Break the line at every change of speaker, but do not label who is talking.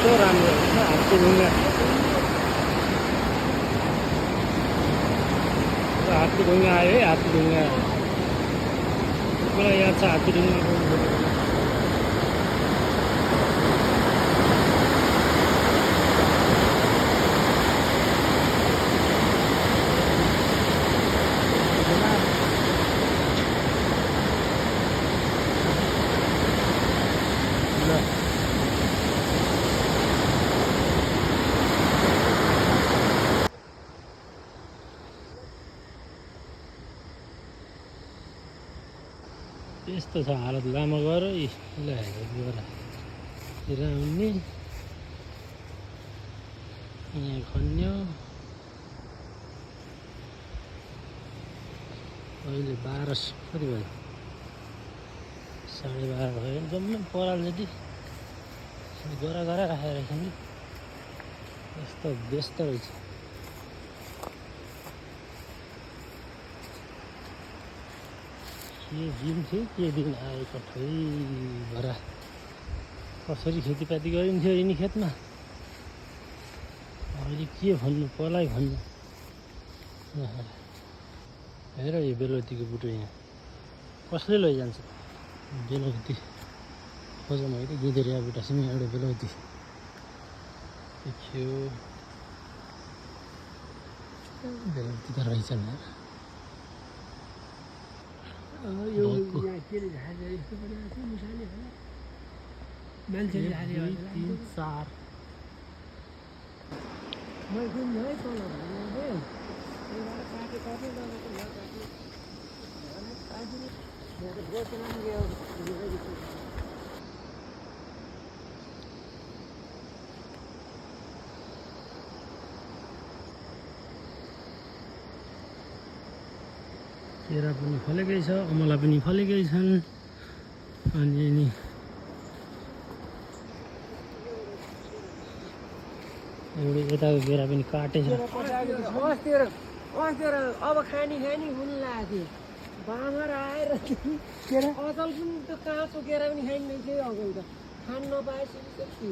कस्तो राम्रो हुन्छ हात्तीढुङ्गा आयो है हात्तीढुङ्गा मलाई याद छ हात्तीढुङ्गाको यस्तो छ हालत लामो गएर तिर आउने यहाँ खन्यो अहिले 12 कति भयो 12:30 भयो जम्मै पराल जति गरा राखेर रहेछ नि यस्तो व्यस्त रहेछ के दिन थियो के दिन आएको ठै भरा कसरी खेतीपाती गरिन्थ्यो यिनी खेतमा अहिले के भन्नु पलाई भन्नु हेर यो बेलौतीको बुटो यहाँ कसले लैजान्छ बेलौती खोजौँ है गिँदेरिया बुटासँग एउटा बेलौती देखियो बेलौती त रहेछन्
यो यहाँ केले झारेर यस्तो बनाएको छ मुसाले हो मान्छेले झारे हो
3 4
मैले कुन है तल भन्नु काटे काटे लगाएको यहाँ त गोचमा
केरा पनि फलेकै छ अमला पनि फलेकै छन् अनि नि एउटा यताको केरा पनि काटेछ
अब खानी हुन लाग्यो बाँदर आएर अचल पनि त काँचो केरा पनि खाइँदैछ अगाडि त खान नपाएपछि